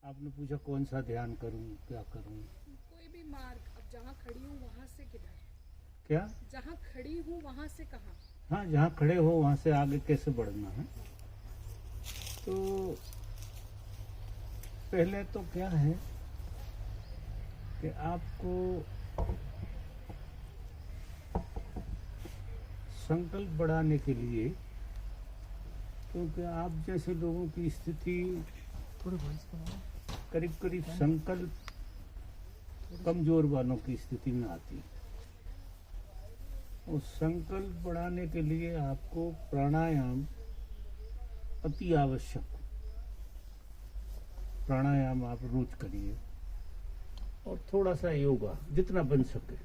आपने पूछा कौन सा ध्यान करूं, क्या करूं? कोई भी मार्ग, अब जहाँ खड़ी हूँ वहाँ से किधर? क्या? जहाँ खड़ी हूँ वहाँ से कहाँ? हाँ, जहाँ खड़े हो वहाँ से आगे कैसे बढ़ना है। तो पहले तो क्या है कि आपको संकल्प बढ़ाने के लिए, क्योंकि आप जैसे लोगों की स्थिति करीब करीब संकल्प कमजोर वालों की स्थिति में आती है। उस संकल्प बढ़ाने के लिए आपको प्राणायाम अति आवश्यक। प्राणायाम आप रोज करिए और थोड़ा सा योगा जितना बन सके।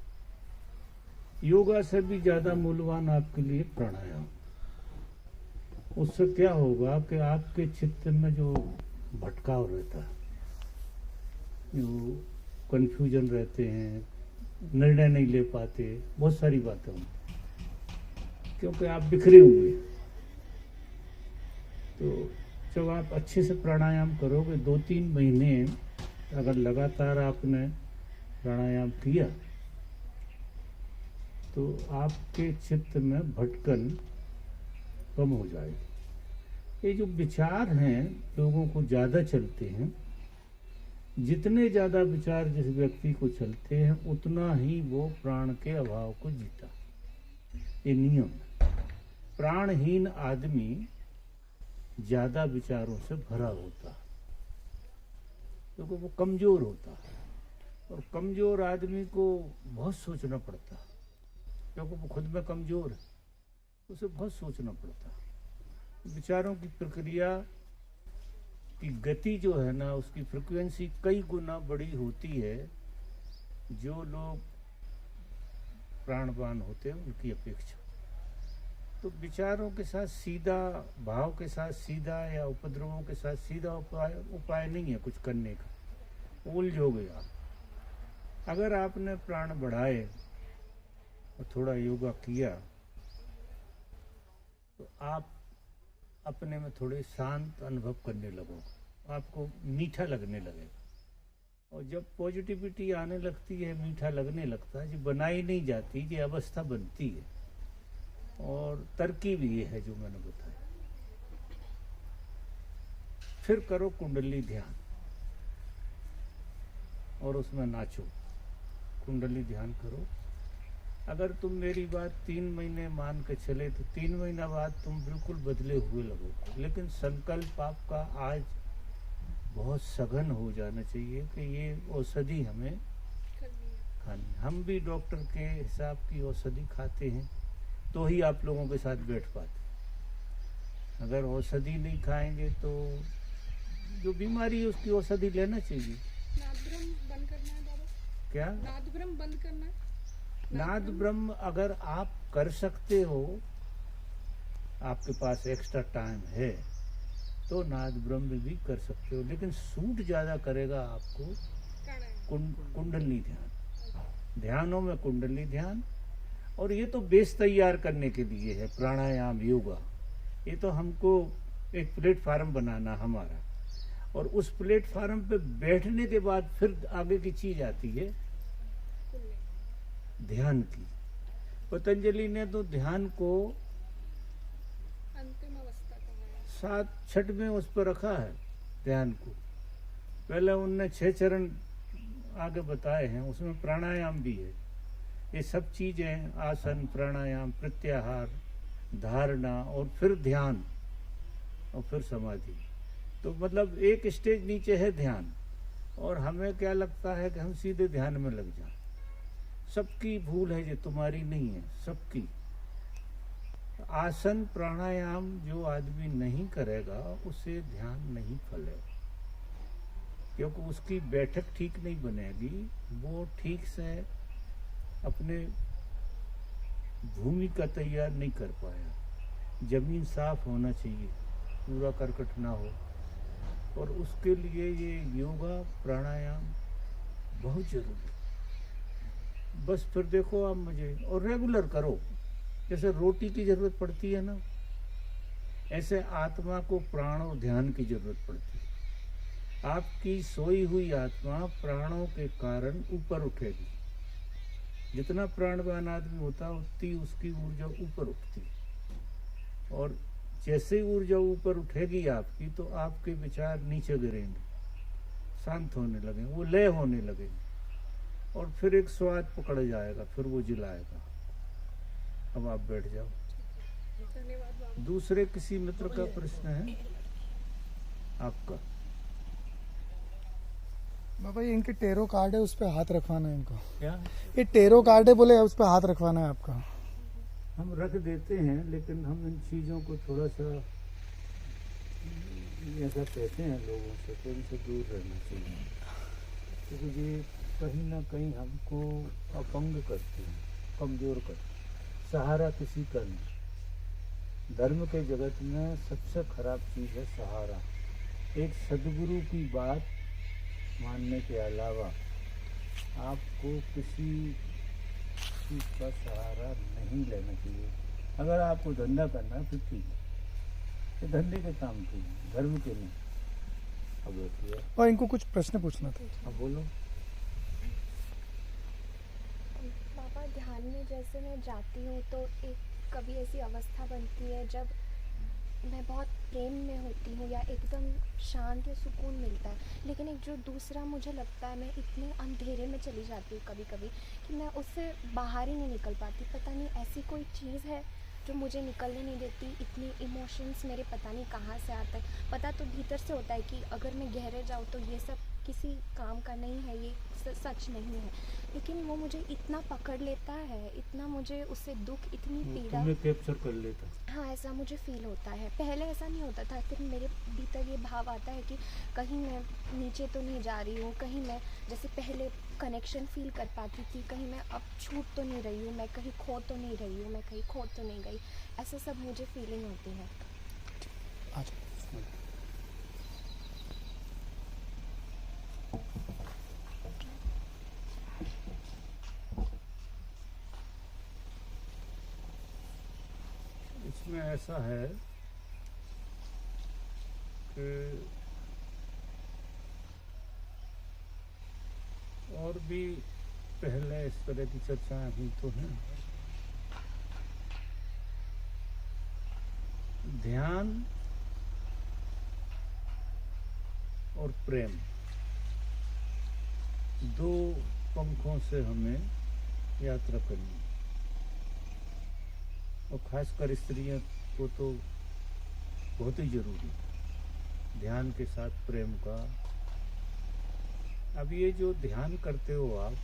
योगा से भी ज्यादा मूल्यवान आपके लिए प्राणायाम। उससे क्या होगा कि आपके चित्त में जो भटकाव रहता है, जो कंफ्यूजन रहते हैं, निर्णय नहीं ले पाते, बहुत सारी बातें होती, क्योंकि आप बिखरे हुए। तो जब आप अच्छे से प्राणायाम करोगे, 2-3 महीने अगर लगातार आपने प्राणायाम किया, तो आपके चित्त में भटकन कम हो जाएगी। ये जो विचार हैं लोगों को ज़्यादा चलते हैं, जितने ज़्यादा विचार जिस व्यक्ति को चलते हैं उतना ही वो प्राण के अभाव को जीता। ये नियम। प्राणहीन आदमी ज़्यादा विचारों से भरा होता है, क्योंकि वो कमज़ोर होता है। और कमज़ोर आदमी को बहुत सोचना पड़ता है, क्योंकि वो खुद में कमज़ोर है, उसे बहुत सोचना पड़ता है। विचारों की प्रक्रिया की गति जो है ना, उसकी फ्रिक्वेंसी कई गुना बड़ी होती है जो लोग प्राणवान होते हैं उनकी अपेक्षा। तो विचारों के साथ सीधा, भाव के साथ सीधा या उपद्रवों के साथ सीधा उपाय नहीं है कुछ करने का। उलझोगे आप। अगर आपने प्राण बढ़ाए और थोड़ा योगा किया, तो आप अपने में थोड़े शांत अनुभव करने लगोगे, आपको मीठा लगने लगेगा। और जब पॉजिटिविटी आने लगती है, मीठा लगने लगता है, जो बनाई नहीं जाती, ये अवस्था बनती है। और तरकीब ये है जो मैंने बताया। फिर करो कुंडली ध्यान और उसमें नाचो। कुंडली ध्यान करो। अगर तुम मेरी बात 3 महीने मान के चले तो 3 महीना बाद तुम बिल्कुल बदले हुए लगोगे। लेकिन संकल्प आपका आज बहुत सघन हो जाना चाहिए कि ये औषधि हमें खानी। हम भी डॉक्टर के हिसाब की औषधि खाते हैं तो ही आप लोगों के साथ बैठ पाते। अगर औषधि नहीं खाएंगे तो जो बीमारी है उसकी औषधि लेना चाहिए। नादब्रह्म बंद करना है बाबा? क्या? नादब्रह्म बंद करना है? नाद ब्रह्म अगर आप कर सकते हो, आपके पास एक्स्ट्रा टाइम है, तो नाद ब्रह्म भी कर सकते हो। लेकिन सूट ज्यादा करेगा आपको कुंडली ध्यान। ध्यानों में कुंडली ध्यान। और ये तो बेस तैयार करने के लिए है प्राणायाम, योगा। ये तो हमको एक प्लेटफार्म बनाना हमारा, और उस प्लेटफार्म पे बैठने के बाद फिर आगे की चीज आती है ध्यान की। पतंजलि ने तो ध्यान को अंतिम अवस्था कहा है। 7 छठ में उस पर रखा है ध्यान को। पहले उनने 6 चरण आगे बताए हैं, उसमें प्राणायाम भी है। ये सब चीजें, आसन, प्राणायाम, प्रत्याहार, धारणा और फिर ध्यान और फिर समाधि। तो मतलब एक स्टेज नीचे है ध्यान। और हमें क्या लगता है कि हम सीधे ध्यान में लग जाएं। सबकी भूल है, ये तुम्हारी नहीं है, सबकी। आसन प्राणायाम जो आदमी नहीं करेगा उसे ध्यान नहीं फलेगा, क्योंकि उसकी बैठक ठीक नहीं बनेगी। वो ठीक से अपने भूमि का तैयार नहीं कर पाया। जमीन साफ होना चाहिए, पूरा करकट ना हो। और उसके लिए ये योगा प्राणायाम बहुत जरूरी है। बस फिर देखो आप मुझे, और रेगुलर करो। जैसे रोटी की जरूरत पड़ती है ना, ऐसे आत्मा को प्राण और ध्यान की जरूरत पड़ती है। आपकी सोई हुई आत्मा प्राणों के कारण ऊपर उठेगी। जितना प्राणवान आदमी होता उतनी उसकी ऊर्जा ऊपर उठती, और जैसे ऊर्जा ऊपर उठेगी आपकी तो आपके विचार नीचे गिरेंगे, शांत होने लगेंगे, वो लय होने लगेंगे, और फिर एक स्वाद पकड़ जाएगा, फिर वो जिलाएगा। अब आप बैठ जाओ। धन्यवाद बाबा। दूसरे किसी मित्र का प्रश्न है आपका? बाबा ये इनके टेरो कार्ड है, उस पर हाथ रखवाना है इनको। क्या ये टेरो कार्ड है, बोले उस पर हाथ रखवाना है आपका। हम रख देते हैं, लेकिन हम इन चीज़ों को थोड़ा सा ऐसा कहते हैं लोगों से, तो इनसे दूर रहना चाहिए, क्योंकि ये कहीं ना कहीं हमको अपंग करते हैं, कमज़ोर करते हैं। सहारा किसी का नहीं। धर्म के जगत में सबसे खराब चीज़ है सहारा। एक सदगुरु की बात मानने के अलावा आपको किसी चीज़ का सहारा नहीं लेना चाहिए। अगर आपको धंधा करना है फिर ठीक है, ये धंधे के काम के हैं, धर्म के नहीं। अब बैठिए। और इनको कुछ प्रश्न पूछना था। अब बोलो। बाबा ध्यान में जैसे मैं जाती हूँ तो एक कभी ऐसी अवस्था बनती है जब मैं बहुत प्रेम में होती हूँ या एकदम शांत या सुकून मिलता है, लेकिन एक जो दूसरा मुझे लगता है मैं इतने अंधेरे में चली जाती हूँ कभी कभी कि मैं उससे बाहर ही नहीं निकल पाती। पता नहीं ऐसी कोई चीज़ है जो मुझे निकलने नहीं देती। इतनी इमोशंस मेरे पता नहीं कहाँ से आते हैं। पता तो भीतर से होता है कि अगर मैं गहरे जाऊँ तो ये सब किसी काम का नहीं है, ये सच नहीं है, लेकिन वो मुझे इतना पकड़ लेता है, इतना मुझे उससे दुख, इतनी पीड़ा। तुम्हें कैप्चर कर लेता। हाँ, ऐसा मुझे फील होता है। पहले ऐसा नहीं होता था, फिर मेरे भीतर ये भाव आता है कि कहीं मैं नीचे तो नहीं जा रही हूँ, कहीं मैं जैसे पहले कनेक्शन फील कर पाती थी, कहीं मैं अब छूट तो नहीं रही हूँ, मैं कहीं खो तो नहीं रही हूँ, मैं कहीं खो तो नहीं गई। ऐसा सब मुझे फीलिंग होती है। अच्छा। इसमें ऐसा है कि और भी पहले इस तरह की चर्चाएं हुई तो हैं। ध्यान और प्रेम दो पंखों से हमें यात्रा करनी, और खासकर स्त्रियों को तो बहुत ही जरूरी, ध्यान के साथ प्रेम का। अब ये जो ध्यान करते हो आप,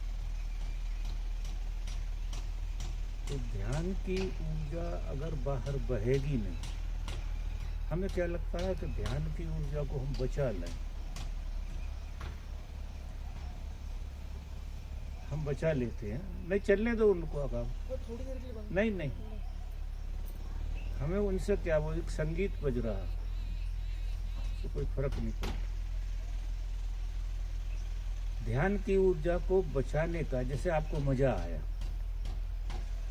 तो ध्यान की ऊर्जा अगर बाहर बहेगी नहीं, हमें क्या लगता है कि ध्यान की ऊर्जा को हम बचा लें, हम बचा लेते हैं। नहीं, चलने दो उनको। अब थोड़ी देर के लिए नहीं नहीं, हमें उनसे क्या, वो एक संगीत बज रहा है, तो कोई फर्क नहीं पड़ता। ध्यान की ऊर्जा को बचाने का, जैसे आपको मजा आया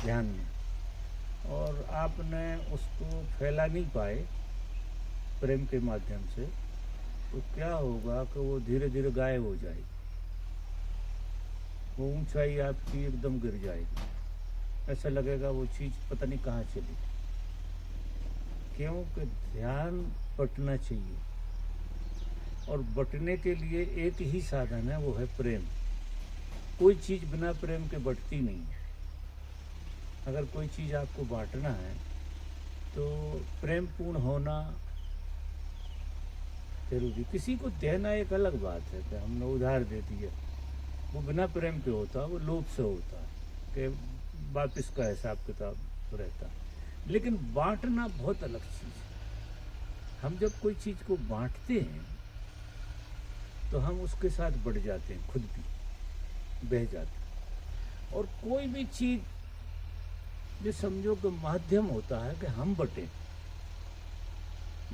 ध्यान में और आपने उसको फैला नहीं पाए प्रेम के माध्यम से, तो क्या होगा कि वो धीरे धीरे गायब हो जाएगी, वो ऊंचाई आपकी एकदम गिर जाएगी। ऐसा लगेगा वो चीज़ पता नहीं कहाँ चली। क्योंकि ध्यान बटना चाहिए, और बटने के लिए एक ही साधन है, वो है प्रेम। कोई चीज़ बिना प्रेम के बटती नहीं है। अगर कोई चीज़ आपको बांटना है तो प्रेम पूर्ण होना जरूरी। किसी को देना एक अलग बात है कि हमने उधार दे दिया, वो बिना प्रेम के होता, वो लोभ से होता है कि वापिस का हिसाब किताब रहता है। लेकिन बांटना बहुत अलग चीज़ है। हम जब कोई चीज़ को बांटते हैं तो हम उसके साथ बढ़ जाते हैं, खुद भी बह जाते हैं। और कोई भी चीज़ जो समझो कि माध्यम होता है कि हम बटें।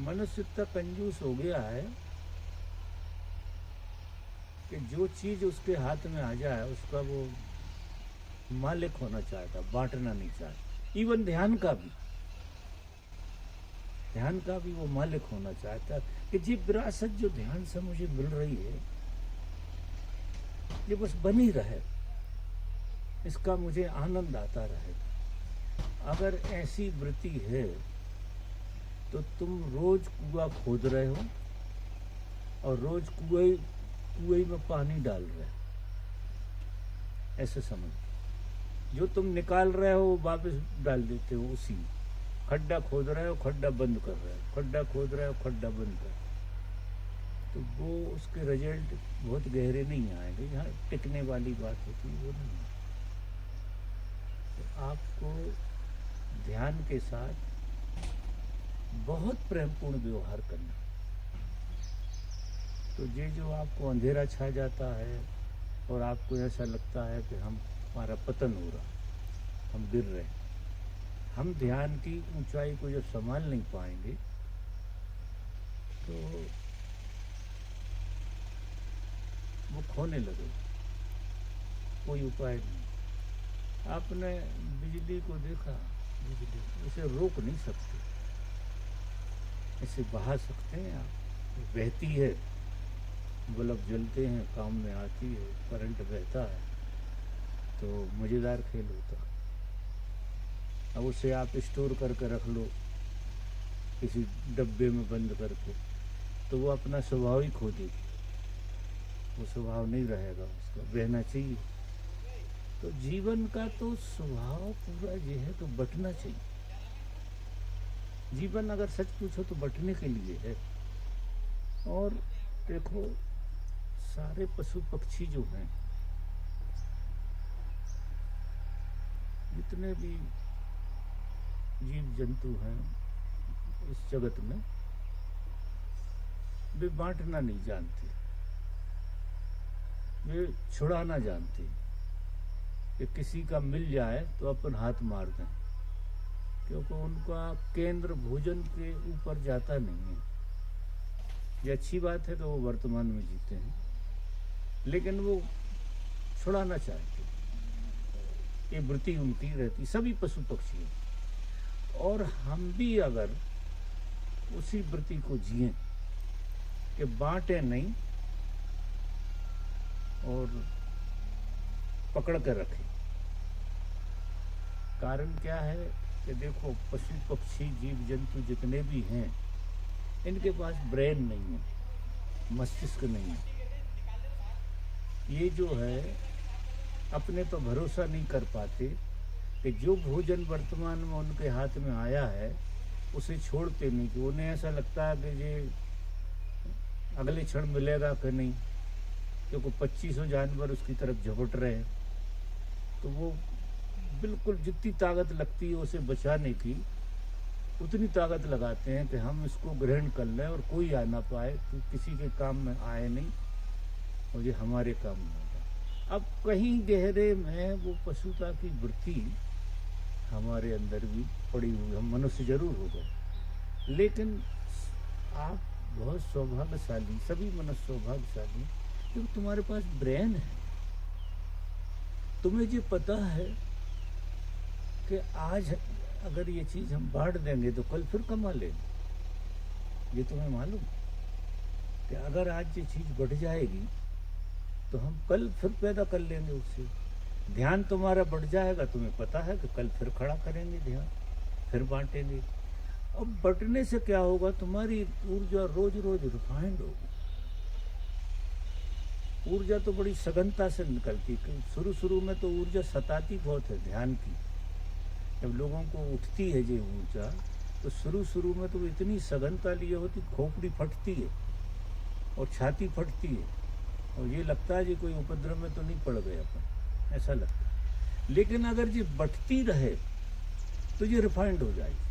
मनुष्य इतना कंजूस हो गया है कि जो चीज़ उसके हाथ में आ जाए उसका वो मालिक होना चाहता, बांटना नहीं चाहता। इवन ध्यान का भी, ध्यान का भी वो मालिक होना चाहता है कि ये विरासत जो ध्यान से मुझे मिल रही है ये बस बनी रहे, इसका मुझे आनंद आता रहेगा। अगर ऐसी वृत्ति है तो तुम रोज कुआं खोद रहे हो और रोज कुएं में पानी डाल रहे हो, ऐसे समझ। जो तुम निकाल रहे हो वो वापस डाल देते हो उसी, खड्डा खोद रहे हो खड्डा बंद कर रहे हो, खड्डा खोद रहे हो खड्डा बंद कर रहे हो, तो वो उसके रिजल्ट बहुत गहरे नहीं आएंगे। यहाँ टिकने वाली बात होती है वो नहीं है। तो आपको ध्यान के साथ बहुत प्रेमपूर्ण व्यवहार करना। तो ये जो आपको अंधेरा छा जाता है और आपको ऐसा लगता है कि हमारा पतन हो रहा, हम गिर रहे हैं, हम ध्यान की ऊंचाई को जब संभाल नहीं पाएंगे तो वो खोने लगे, कोई उपाय नहीं। आपने बिजली को देखा, बिजली इसे रोक नहीं सकते, इसे बहा सकते हैं आप, बहती है, बल्ब जलते हैं, काम में आती है, करंट बहता है, तो मज़ेदार खेल होता है। अब उसे आप स्टोर करके रख लो किसी डब्बे में बंद करके, तो वो अपना स्वभाव ही खो देगी, वो स्वभाव नहीं रहेगा, उसका बहना चाहिए। तो जीवन का तो स्वभाव पूरा ये है तो बटना चाहिए। जीवन अगर सच पूछो तो बटने के लिए है। और देखो सारे पशु पक्षी जो हैं, जितने भी जीव जंतु हैं इस जगत में, वे बांटना नहीं जानते, वे छुड़ाना जानते हैं कि किसी का मिल जाए तो अपन हाथ मार दें, क्योंकि उनका केंद्र भोजन के ऊपर जाता नहीं है। ये अच्छी बात है कि वो वर्तमान में जीते हैं, लेकिन वो छुड़ाना चाहते, ये वृत्ति उनकी रहती, सभी पशु पक्षी हैं। और हम भी अगर उसी वृत्ति को जिए कि बांटे नहीं और पकड़ कर रखें। कारण क्या है कि देखो पशु पक्षी जीव जंतु जितने भी हैं, इनके पास ब्रेन नहीं है, मस्तिष्क नहीं है। ये जो है अपने पर भरोसा नहीं कर पाते कि जो भोजन वर्तमान में उनके हाथ में आया है उसे छोड़ते नहीं, कि उन्हें ऐसा लगता है कि ये अगले क्षण मिलेगा कि नहीं, क्योंकि 2500 जानवर उसकी तरफ झपट रहे हैं। तो वो बिल्कुल जितनी ताकत लगती है उसे बचाने की, उतनी ताकत लगाते हैं कि हम इसको ग्रहण कर लें और कोई आ ना पाए, तो किसी के काम में आए नहीं और ये हमारे काम में होगा। अब कहीं गहरे में वो पशुता की वृत्ति हमारे अंदर भी पड़ी हुई, हम मनुष्य जरूर हो गए, लेकिन आप बहुत सौभाग्यशाली, सभी मनुष्य सौभाग्यशाली, क्योंकि तुम्हारे पास ब्रेन है। तुम्हें ये पता है कि आज अगर ये चीज हम बांट देंगे तो कल फिर कमा लेंगे। ये तुम्हें मालूम कि अगर आज ये चीज बढ़ जाएगी तो हम कल फिर पैदा कर लेंगे उससे। ध्यान तुम्हारा बढ़ जाएगा, तुम्हें पता है कि कल फिर खड़ा करेंगे ध्यान, फिर बांटेंगे। अब बंटने से क्या होगा, तुम्हारी ऊर्जा रोज रोज रिफाइंड होगी। ऊर्जा तो बड़ी सघनता से निकलती, शुरू में तो ऊर्जा सताती बहुत है ध्यान की। जब लोगों को उठती है ये ऊर्जा तो शुरू में तो इतनी सघनता लिए होती, खोपड़ी फटती है और छाती फटती है और ये लगता है जी कोई उपद्रव में तो नहीं पड़ गए अपन, ऐसा लगता है। लेकिन अगर ये बढ़ती रहे तो ये रिफाइंड हो जाएगी,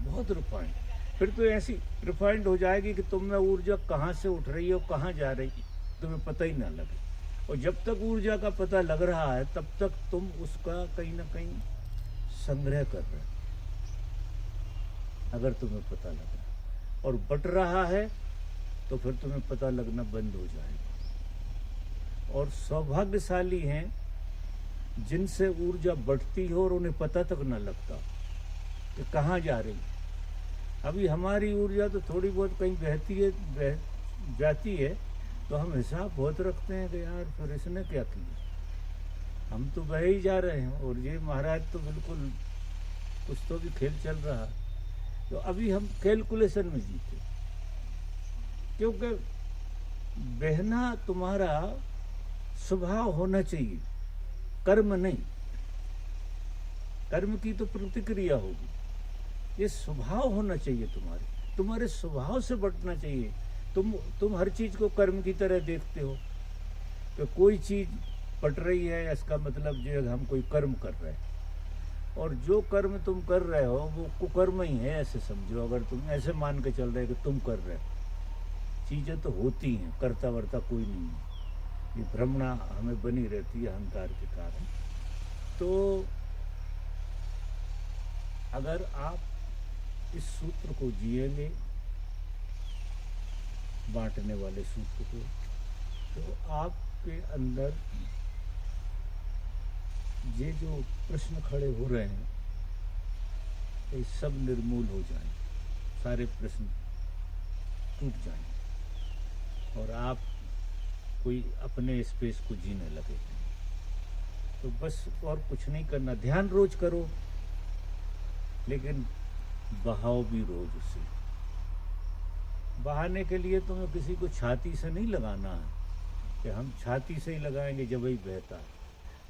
बहुत रिफाइंड। फिर तो ऐसी रिफाइंड हो जाएगी कि तुम में ऊर्जा कहाँ से उठ रही है और कहाँ जा रही है तुम्हें पता ही ना लगे। और जब तक ऊर्जा का पता लग रहा है तब तक तुम उसका कहीं ना कहीं संग्रह कर रहे हो, अगर तुम्हें पता लग रहा है। और बट रहा है तो फिर तुम्हें पता लगना बंद हो जाएगा। और सौभाग्यशाली हैं जिनसे ऊर्जा बढ़ती हो और उन्हें पता तक न लगता कि कहाँ जा रही। अभी हमारी ऊर्जा तो थोड़ी बहुत कहीं बहती है, जाती है, तो हम हिसाब बहुत रखते हैं कि यार फिर इसने क्या किया, हम तो बह ही जा रहे हैं और ये महाराज तो बिल्कुल कुछ तो भी खेल चल रहा है। तो अभी हम कैलकुलेशन में जीते, क्योंकि बहना तुम्हारा स्वभाव होना चाहिए, कर्म नहीं। कर्म की तो प्रतिक्रिया होगी, ये स्वभाव होना चाहिए तुम्हारे स्वभाव से बटना चाहिए। तुम हर चीज को कर्म की तरह देखते हो कि कोई चीज पट रही है, इसका मतलब जो हम कोई कर्म कर रहे हैं, और जो कर्म तुम कर रहे हो वो कुकर्म ही है, ऐसे समझो। अगर तुम ऐसे मान के चल रहे कि तुम कर रहे हो, चीजें तो होती हैं, करता वर्ता कोई नहीं है, ये भ्रमणा हमें बनी रहती है अहंकार के कारण। तो अगर आप इस सूत्र को जिएंगे, बांटने वाले सूत्र को, तो आपके अंदर ये जो प्रश्न खड़े हो रहे हैं ये सब निर्मूल हो जाएं, सारे प्रश्न टूट जाएं और आप कोई अपने स्पेस को जीने लगे। तो बस और कुछ नहीं करना, ध्यान रोज करो, लेकिन बहाओ भी रोज उसे। बहाने के लिए तुम्हें किसी को छाती से नहीं लगाना है कि हम छाती से ही लगाएंगे जब ही बहता है,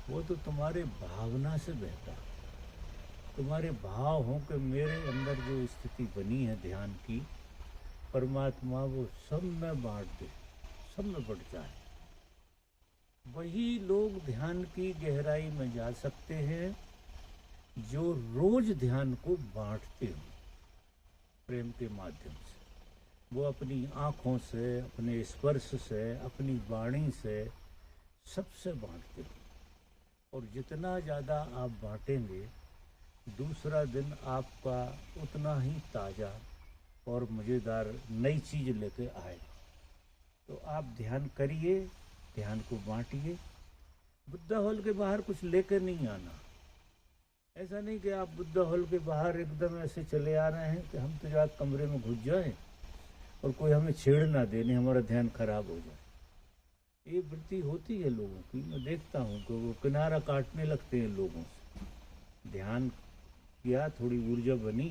वो तो तुम्हारे भावना से बहता है। तुम्हारे भाव हो कि मेरे अंदर जो स्थिति बनी है ध्यान की, परमात्मा वो सब में बांट दे, सब में बट जाए। वही लोग ध्यान की गहराई में जा सकते हैं जो रोज ध्यान को बांटते हो प्रेम के माध्यम से। वो अपनी आँखों से, अपने स्पर्श से, अपनी वाणी से सबसे बांटते हो, और जितना ज़्यादा आप बांटेंगे दूसरा दिन आपका उतना ही ताज़ा और मज़ेदार नई चीज़ लेके आएगा। तो आप ध्यान करिए, ध्यान को बांटिए। बुद्धा हॉल के बाहर कुछ लेकर नहीं आना। ऐसा नहीं कि आप बुद्धा हॉल के बाहर एकदम ऐसे चले आ रहे हैं कि हम तो जाकर कमरे में घुस जाएं और कोई हमें छेड़ ना दे, नहीं हमारा ध्यान खराब हो जाए। ये वृत्ति होती है लोगों की, मैं देखता हूँ कि वो किनारा काटने लगते हैं लोगों से। ध्यान किया, थोड़ी ऊर्जा बनी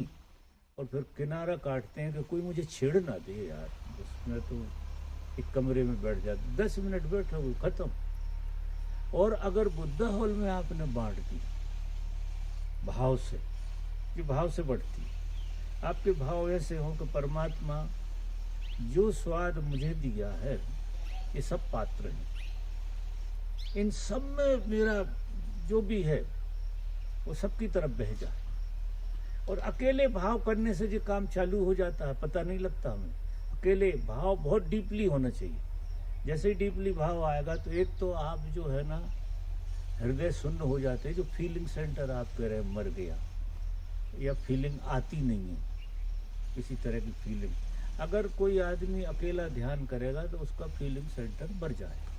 और फिर किनारा काटते हैं कि कोई मुझे छेड़ ना दे यार, बस मैं तो एक कमरे में बैठ जाता, 10 मिनट बैठोगे खत्म। और अगर बुद्धा हॉल में आपने बांट दी भाव से, ये भाव से बढ़ती है। आपके भाव ऐसे हो कि परमात्मा जो स्वाद मुझे दिया है ये सब पात्र हैं, इन सब में मेरा जो भी है वो सबकी तरफ बह जाए। और अकेले भाव करने से जो काम चालू हो जाता है पता नहीं लगता हमें। अकेले भाव बहुत डीपली होना चाहिए। जैसे ही डीपली भाव आएगा तो एक तो आप जो है ना हृदय शून्य हो जाते हैं, जो फीलिंग सेंटर आप कह रहे हैं मर गया या फीलिंग आती नहीं है, किसी तरह की फीलिंग। अगर कोई आदमी अकेला ध्यान करेगा तो उसका फीलिंग सेंटर भर जाएगा,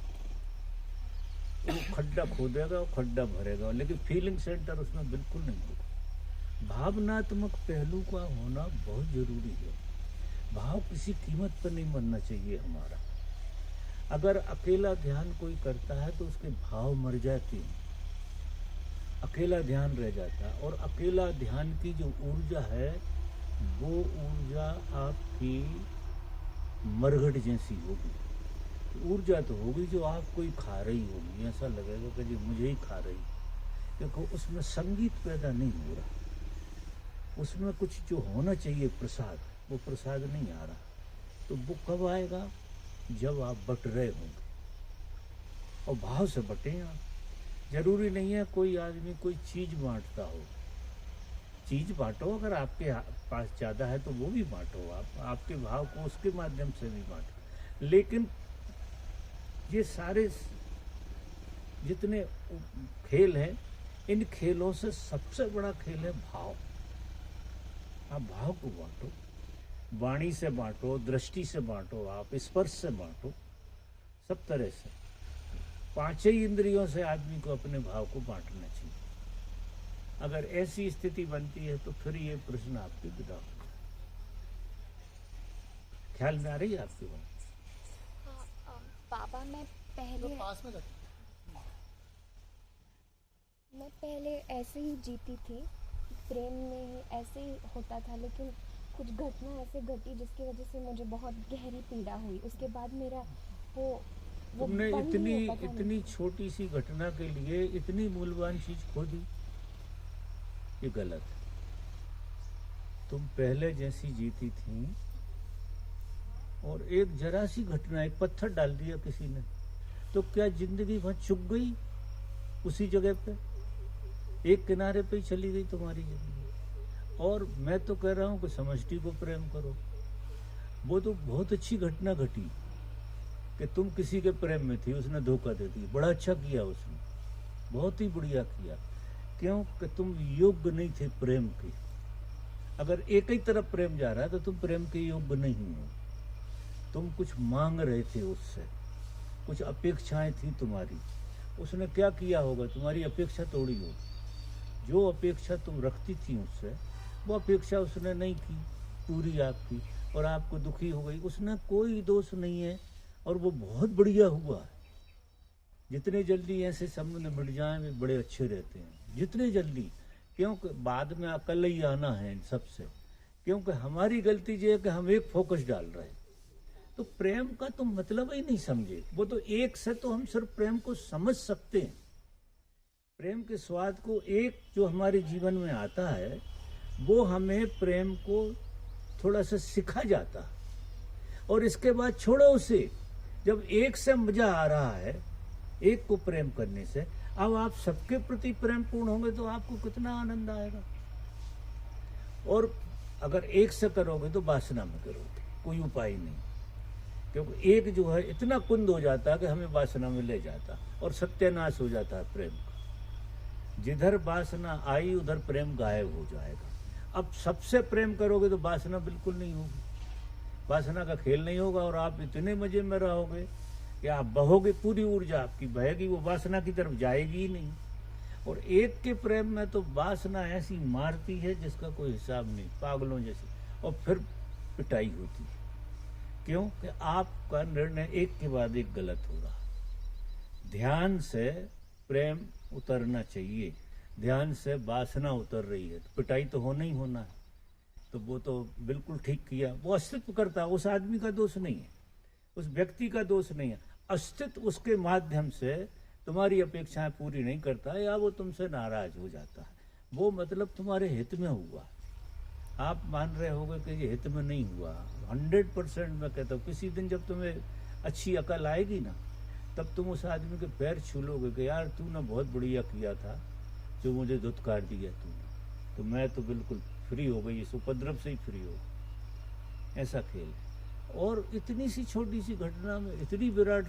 वो खड्डा खोदेगा, वो खड्डा भरेगा, लेकिन फीलिंग सेंटर उसमें बिल्कुल नहीं होगा। भावनात्मक पहलू का होना बहुत जरूरी है। भाव किसी कीमत पर नहीं मरना चाहिए हमारा। अगर अकेला ध्यान कोई करता है तो उसके भाव मर जाते हैं, अकेला ध्यान रह जाता है। और अकेला ध्यान की जो ऊर्जा है वो ऊर्जा आपकी मरघट जैसी होगी। ऊर्जा तो होगी जो आपको ही खा रही होगी, ऐसा लगेगा कि जी मुझे ही खा रही। देखो उसमें संगीत पैदा नहीं हो रहा, उसमें कुछ जो होना चाहिए प्रसाद, वो प्रसाद नहीं आ रहा। तो वो कब आएगा? जब आप बट रहे होंगे, और भाव से बटें आप। जरूरी नहीं है कोई आदमी कोई चीज बांटता हो, चीज बांटो, अगर आपके पास ज़्यादा है तो वो भी बांटो, आप आपके भाव को उसके माध्यम से भी बांटो। लेकिन ये सारे जितने खेल हैं, इन खेलों से सबसे बड़ा खेल है भाव। आप भाव को बांटो, वाणी से बांटो, दृष्टि से बांटो, आप स्पर्श से बांटो, सब तरह से। 5 ही इंद्रियों से आदमी को अपने भाव को बांटना चाहिए। अगर ऐसी स्थिति बनती है तो फिर ये प्रश्न आपके विदा हो जाए। ख्याल में आ रही है आपकी बात? हाँ बाबा मैं पहले ऐसे ही जीती थी, प्रेम में ही ऐसे ही होता था, लेकिन कुछ घटना ऐसे घटी जिसकी वजह से मुझे बहुत गहरी पीड़ा हुई। उसके बाद मेरा वो तुमने बंद इतनी नहीं होता था इतनी छोटी सी घटना के लिए इतनी मूल्यवान चीज खो दी, ये गलत है। तुम पहले जैसी जीती थी और एक जरा सी घटना, एक पत्थर डाल दिया किसी ने, तो क्या जिंदगी भर चुक गई उसी जगह पे? एक किनारे पे ही चली गई तुम्हारी जिंदगी। और मैं तो कह रहा हूं कि समष्टि को प्रेम करो। वो तो बहुत अच्छी घटना घटी कि तुम किसी के प्रेम में थी, उसने धोखा दे दिया, बड़ा अच्छा किया उसने, बहुत ही बढ़िया किया। क्यों? कि तुम योग्य नहीं थे प्रेम के। अगर एक ही तरफ प्रेम जा रहा है तो तुम प्रेम के योग्य नहीं हो। तुम कुछ मांग रहे थे उससे, कुछ अपेक्षाएं थी तुम्हारी। उसने क्या किया होगा? तुम्हारी अपेक्षा तोड़ी होगी। जो अपेक्षा तुम रखती थी उससे, वो अपेक्षा उसने नहीं की पूरी आपकी, और आपको दुखी हो गई। उसने कोई दोष नहीं है और वो बहुत बढ़िया हुआ। जितने जल्दी ऐसे संबंध मिट जाएं वे बड़े अच्छे रहते हैं, जितने जल्दी। क्योंकि बाद में अकल ही आना है इन सबसे। क्योंकि हमारी गलती ये है कि हम एक फोकस डाल रहे हैं, तो प्रेम का तो मतलब ही नहीं समझे। वो तो एक से तो हम सिर्फ प्रेम को समझ सकते हैं, प्रेम के स्वाद को। एक जो हमारे जीवन में आता है वो हमें प्रेम को थोड़ा सा सिखा जाता है, और इसके बाद छोड़ो उसे। जब एक से मजा आ रहा है, एक को प्रेम करने से, अब आप सबके प्रति प्रेम पूर्ण होंगे तो आपको कितना आनंद आएगा। और अगर एक से करोगे तो वासना में करोगे, कोई उपाय नहीं। क्योंकि एक जो है इतना कुंद हो जाता है कि हमें वासना में ले जाता, और सत्यानाश हो जाता है प्रेम का। जिधर वासना आई उधर प्रेम गायब हो जाएगा। अब सबसे प्रेम करोगे तो वासना बिल्कुल नहीं होगी, वासना का खेल नहीं होगा, और आप इतने मजे में रहोगे कि आप बहोगे, पूरी ऊर्जा आपकी बहेगी, वो वासना की तरफ जाएगी ही नहीं। और एक के प्रेम में तो वासना ऐसी मारती है जिसका कोई हिसाब नहीं, पागलों जैसी, और फिर पिटाई होती है। क्यों? कि आपका निर्णय एक के बाद एक गलत हो रहा। ध्यान से प्रेम उतरना चाहिए, ध्यान से वासना उतर रही है, तो पिटाई तो होना ही होना है। तो वो तो बिल्कुल ठीक किया। वो अस्तित्व करता है, उस आदमी का दोष नहीं है, उस व्यक्ति का दोष नहीं है। अस्तित्व उसके माध्यम से तुम्हारी अपेक्षाएं पूरी नहीं करता, या वो तुमसे नाराज हो जाता है। वो मतलब तुम्हारे हित में हुआ, आप मान रहे होगे कि ये हित में नहीं हुआ। 100% मैं कहता हूँ, किसी दिन जब तुम्हें अच्छी अकल आएगी ना, तब तुम उस आदमी के पैर छू लोगे कि यार तूने बहुत बढ़िया किया था, जो मुझे धुतकार दिया तूने, तो मैं तो बिल्कुल फ्री हो गई, इस उपद्रव से ही फ्री हो गई। ऐसा खेल है। और इतनी सी छोटी सी घटना में इतनी विराट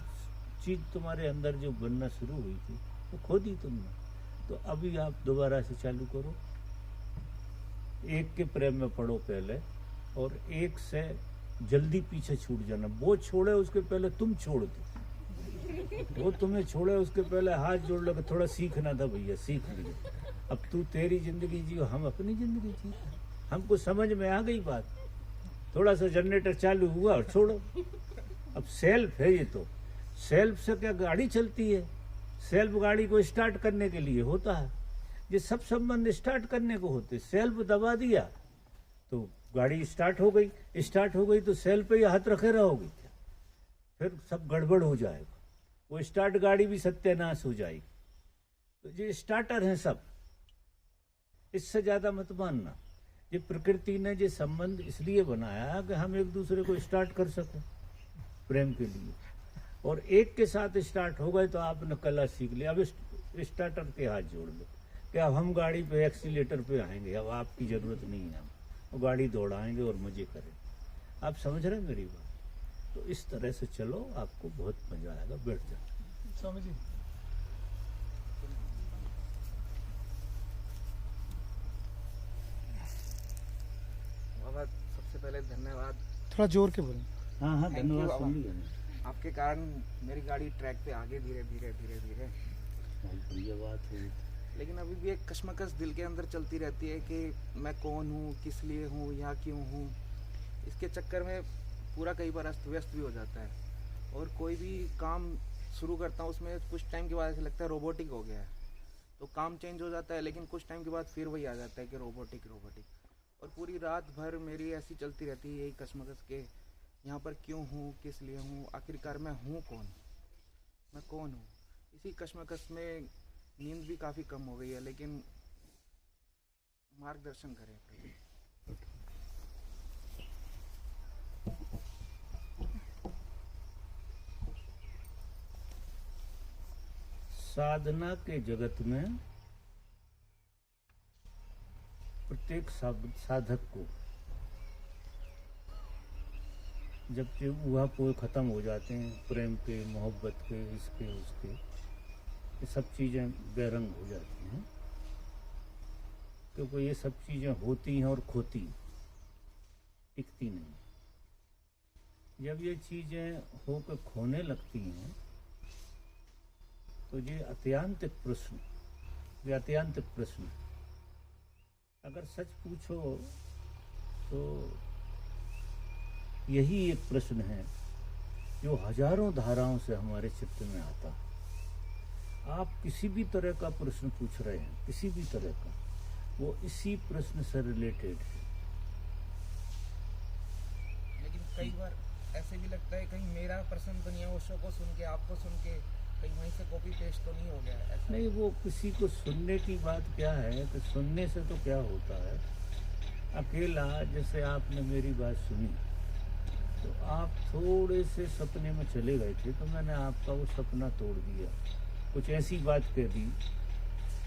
चीज तुम्हारे अंदर जो बनना शुरू हुई थी, वो खो दी तुमने। तो अभी आप दोबारा से चालू करो, एक के प्रेम में पड़ो पहले, और एक से जल्दी पीछे छूट जाना। वो छोड़े उसके पहले तुम छोड़ दो, वो तुम्हें छोड़े उसके पहले हाथ जोड़ लो कि थोड़ा सीखना था भैया, सीख लिया, अब तू तेरी जिंदगी जियो, हम अपनी जिंदगी जी। हमको समझ में आ गई बात, थोड़ा सा जनरेटर चालू हुआ और छोड़ो। अब सेल्फ है ये, तो सेल्फ से क्या गाड़ी चलती है? सेल्फ गाड़ी को स्टार्ट करने के लिए होता है। ये सब संबंध स्टार्ट करने को होते, सेल्फ दबा दिया तो गाड़ी स्टार्ट हो गई, स्टार्ट हो गई तो सेल्फ पे ही हाथ रखे रहोगे क्या? फिर सब गड़बड़ हो जाएगा, वो स्टार्ट गाड़ी भी सत्यानाश हो जाएगी। तो ये स्टार्टर हैं सब, इससे ज्यादा मत मानना। ये प्रकृति ने ये संबंध इसलिए बनाया कि हम एक दूसरे को स्टार्ट कर सकें प्रेम के लिए, और एक के साथ स्टार्ट हो गए तो आपने कला सीख लिया। अब स्टार्टर के हाथ जोड़ लो कि अब हम गाड़ी पे एक्सीलेटर पे आएंगे, अब आपकी जरूरत नहीं है, हम गाड़ी दौड़ाएंगे और मजे करेंगे। आप समझ रहे हैं मेरी बात? तो इस तरह से चलो, आपको बहुत मजा आएगा। बैठ जाओ स्वामी जी। बाबा सबसे पहले धन्यवाद। थोड़ा जोर के बोलें। हाँ हाँ, Thank you, धन्यवाद। बाबा। सुन लिया, आपके कारण मेरी गाड़ी ट्रैक पे आगे धीरे धीरे धीरे धीरे, बहुत बढ़िया बात हुई। लेकिन अभी भी एक कश्मकश दिल के अंदर चलती रहती है कि मैं कौन हूँ, किस लिए हूँ, यहाँ क्यों हूँ। इसके चक्कर में पूरा कई बार अस्त व्यस्त भी हो जाता है। और कोई भी काम शुरू करता हूँ उसमें कुछ टाइम के बाद ऐसा लगता है रोबोटिक हो गया है, तो काम चेंज हो जाता है, लेकिन कुछ टाइम के बाद फिर वही आ जाता है कि रोबोटिक रोबोटिक। और पूरी रात भर मेरी ऐसी चलती रहती है यही कश्मकश के यहाँ पर क्यों हूँ, किस लिए हूँ, आखिरकार मैं हूँ कौन, मैं कौन हूँ। इसी कश्मकश में नींद भी काफ़ी कम हो गई है, लेकिन मार्गदर्शन करें प्रभु। साधना के जगत में प्रत्येक साधक को जब कि ऊहापोह खत्म हो जाते हैं, प्रेम के, मोहब्बत के, इसके उसके, ये सब चीज़ें बेरंग हो जाती हैं, क्योंकि ये सब चीज़ें होती हैं और खोती हैं, टिकती नहीं। जब ये चीज़ें होकर खोने लगती हैं तो ये अत्यांतिक प्रश्न, ये अत्यांतिक प्रश्न, अगर सच पूछो तो यही एक प्रश्न है जो हजारों धाराओं से हमारे चित्त में आता है। आप किसी भी तरह का प्रश्न पूछ रहे हैं, किसी भी तरह का, वो इसी प्रश्न से रिलेटेड है। लेकिन कई बार ऐसे भी लगता है कहीं मेरा प्रश्न तो नहीं है, वो शो को सुन के, आपको सुन के कहीं वहीं से कॉपी पेस्ट तो नहीं हो गया ऐसा? नहीं, वो किसी को सुनने की बात क्या है कि सुनने से तो क्या होता है, अकेला जैसे आपने मेरी बात सुनी तो आप थोड़े से सपने में चले गए थे, तो मैंने आपका वो सपना तोड़ दिया, कुछ ऐसी बात कह दी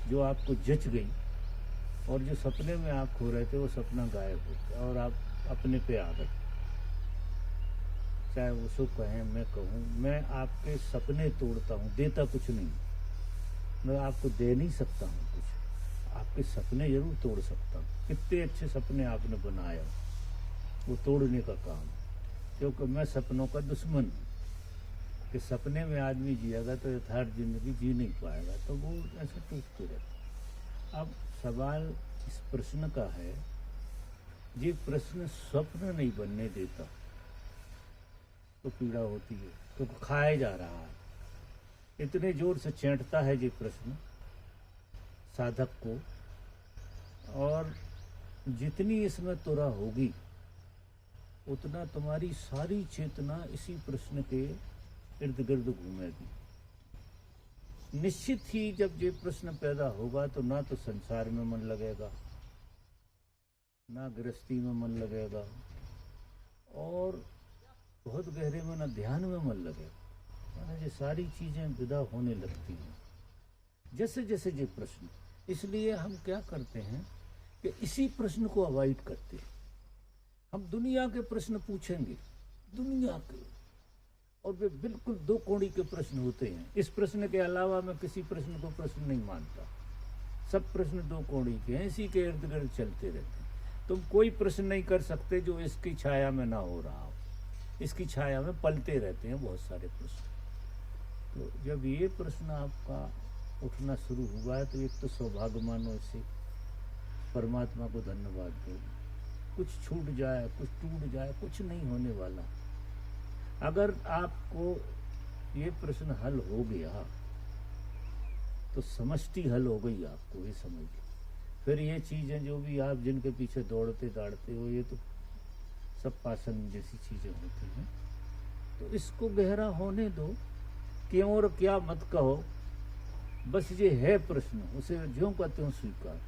जो आपको जच गई, और जो सपने में आप खो रहे थे वो सपना गायब हो गया और आप अपने पे आ गए। चाहे उसको कहें, मैं कहूँ, मैं आपके सपने तोड़ता हूँ, देता कुछ नहीं, मैं आपको दे नहीं सकता हूँ कुछ, आपके सपने जरूर तोड़ सकता हूँ। कितने अच्छे सपने आपने बनाया, वो तोड़ने का काम, क्योंकि मैं सपनों का दुश्मन हूँ कि सपने में आदमी जिएगा तो यथार्थ जिंदगी जी नहीं पाएगा, तो वो ऐसे टूटते रहते। अब सवाल इस प्रश्न का है, ये प्रश्न स्वप्न नहीं बनने देता तो पीड़ा होती है, तो खाया जा रहा है, इतने जोर से चैंटता है ये प्रश्न साधक को, और जितनी इसमें तुरा होगी उतना तुम्हारी सारी चेतना इसी प्रश्न के इर्द गिर्द घूमेगी। निश्चित ही जब ये प्रश्न पैदा होगा तो ना तो संसार में मन लगेगा, ना गृहस्थी में मन लगेगा, और बहुत गहरे में ना ध्यान में मन लगेगा। माना ये सारी चीजें विदा होने लगती हैं जैसे जैसे ये प्रश्न। इसलिए हम क्या करते हैं कि इसी प्रश्न को अवॉइड करते हैं। हम दुनिया के प्रश्न पूछेंगे, दुनिया के, और वे बिल्कुल दो कोड़ी के प्रश्न होते हैं। इस प्रश्न के अलावा मैं किसी प्रश्न को प्रश्न नहीं मानता, सब प्रश्न दो कोड़ी के हैं, इसी के इर्द गिर्द चलते रहते हैं। तुम कोई प्रश्न नहीं कर सकते जो इसकी छाया में ना हो रहा हो, इसकी छाया में पलते रहते हैं बहुत सारे प्रश्न। तो जब ये प्रश्न आपका उठना शुरू हुआ है तो एक तो सौभाग्य मानो, इससे परमात्मा को धन्यवाद दो। कुछ छूट जाए, कुछ टूट जाए, कुछ नहीं होने वाला। अगर आपको ये प्रश्न हल हो गया तो समष्टि हल हो गई, आपको ये समझ लो। फिर ये चीजें जो भी आप जिनके पीछे दौड़ते दाड़ते हो, ये तो सब पासन जैसी चीजें होती हैं। तो इसको गहरा होने दो, क्यों और क्या मत कहो, बस ये है प्रश्न, उसे ज्यों का त्यों स्वीकार।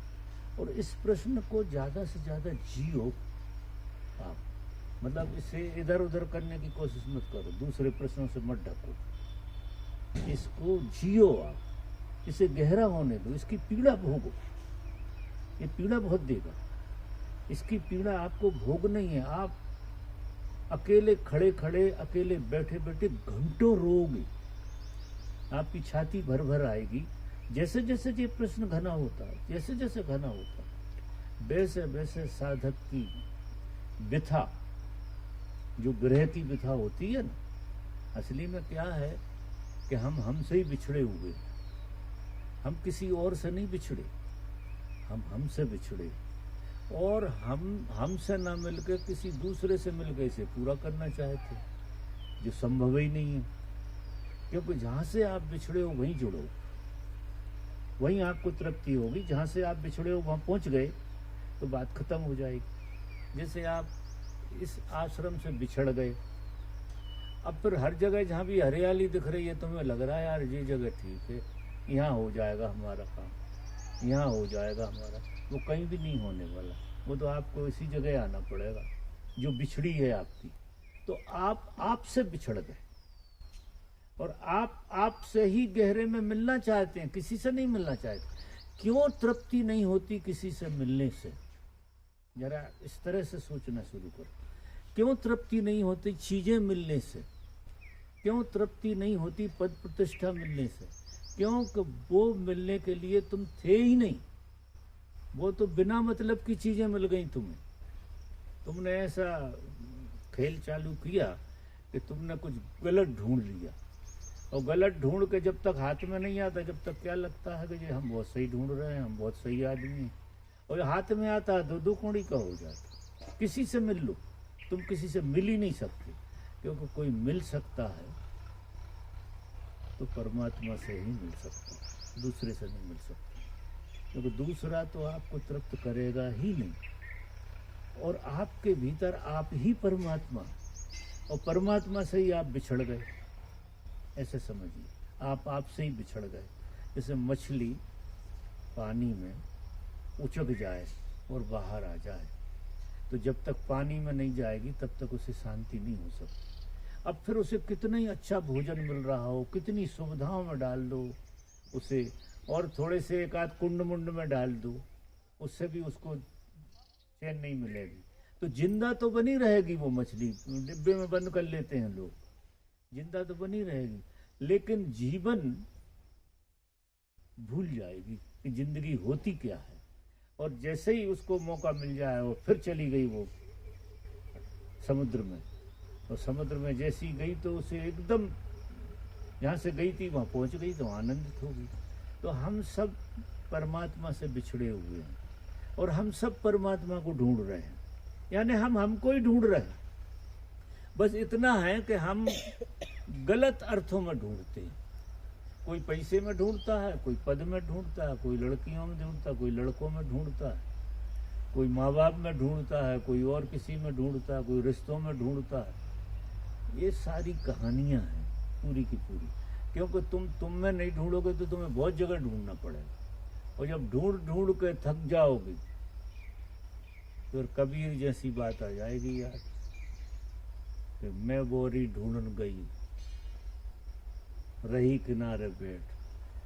और इस प्रश्न को ज्यादा से ज्यादा जियो आप, मतलब इसे इधर उधर करने की कोशिश मत करो, दूसरे प्रश्नों से मत ढको, इसको जियो आप, इसे गहरा होने दो, इसकी पीड़ा भोगो। ये पीड़ा बहुत देगा, इसकी पीड़ा आपको भोग नहीं है। आप अकेले खड़े खड़े, अकेले बैठे बैठे घंटों रोओगे, आपकी छाती भर भर आएगी। जैसे जैसे ये प्रश्न घना होता है, जैसे जैसे घना होता है, वैसे वैसे साधक की व्यथा, जो ग्रह की व्यथा होती है ना, असली में क्या है कि हम हमसे ही बिछड़े हुए हैं। हम किसी और से नहीं बिछड़े, हम हमसे बिछड़े। और हमसे ना मिलकर किसी दूसरे से मिलकर इसे पूरा करना चाहते, जो संभव ही नहीं है। क्योंकि जहां से आप बिछड़े हो वहीं जुड़ो, वहीं आपको तृप्ति होगी। जहां से आप बिछड़े हो वहां पहुंच गए तो बात खत्म हो जाएगी। जैसे आप इस आश्रम से बिछड़ गए, अब फिर हर जगह जहाँ भी हरियाली दिख रही है तुम्हें लग रहा है यार ये जगह ठीक है, यहाँ हो जाएगा हमारा काम, यहाँ हो जाएगा हमारा, वो कहीं भी नहीं होने वाला। वो तो आपको इसी जगह आना पड़ेगा जो बिछड़ी है आपकी। तो आप आपसे बिछड़ गए और आप आपसे ही गहरे में मिलना चाहते हैं, किसी से नहीं मिलना चाहते। क्यों तृप्ति नहीं होती किसी से मिलने से? जरा इस तरह से सोचना शुरू करो। क्यों तृप्ति नहीं होती चीजें मिलने से? क्यों तृप्ति नहीं होती पद प्रतिष्ठा मिलने से? क्योंकि वो मिलने के लिए तुम थे ही नहीं, वो तो बिना मतलब की चीजें मिल गई तुम्हें। तुमने ऐसा खेल चालू किया कि तुमने कुछ गलत ढूंढ लिया, और गलत ढूंढ के जब तक हाथ में नहीं आता, जब तक क्या लगता है कि ये हम बहुत सही ढूंढ रहे हैं, हम बहुत सही आदमी हैं। और हाथ में आता है तो दो कौड़ी का हो जाता। किसी से मिल लो, तुम किसी से मिल ही नहीं सकते, क्योंकि कोई मिल सकता है तो परमात्मा से ही मिल सकता है, दूसरे से नहीं मिल सकता। क्योंकि दूसरा तो आपको तृप्त करेगा ही नहीं, और आपके भीतर आप ही परमात्मा, और परमात्मा से ही आप बिछड़ गए, ऐसे समझिए। आप आपसे ही बिछड़ गए। जैसे मछली पानी में उचक जाए और बाहर आ जाए, तो जब तक पानी में नहीं जाएगी तब तक उसे शांति नहीं हो सकती। अब फिर उसे कितना ही अच्छा भोजन मिल रहा हो, कितनी सुविधाओं में डाल दो उसे, और थोड़े से एक आध कुंड मुंड में डाल दो, उससे भी उसको चैन नहीं मिलेगी। तो जिंदा तो बनी रहेगी वो मछली, डिब्बे में बंद कर लेते हैं लोग, जिंदा तो बनी रहेगी, लेकिन जीवन भूल जाएगी कि जिंदगी होती क्या है। और जैसे ही उसको मौका मिल जाए वो फिर चली गई वो समुद्र में, और समुद्र में जैसी गई तो उसे एकदम जहाँ से गई थी वहाँ पहुँच गई तो आनंदित होगी। तो हम सब परमात्मा से बिछड़े हुए हैं, और हम सब परमात्मा को ढूंढ रहे हैं, यानी हम हमको ही ढूंढ रहे हैं। बस इतना है कि हम गलत अर्थों में ढूंढते हैं। कोई पैसे में ढूंढता है, कोई पद में ढूंढता है, कोई लड़कियों में ढूंढता है, कोई लड़कों में ढूंढता है, कोई माँ बाप में ढूंढता है, कोई और किसी में ढूंढता है, कोई रिश्तों में ढूंढता है। ये सारी कहानियां हैं पूरी की पूरी, क्योंकि तुम में नहीं ढूंढोगे तो तुम्हें बहुत जगह ढूंढना पड़ेगा, और जब ढूंढ ढूंढ के थक जाओगे तो कबीर जैसी बात आ जाएगी यार कि मैं बोरी ढूंढन गई रही किनारे बैठ,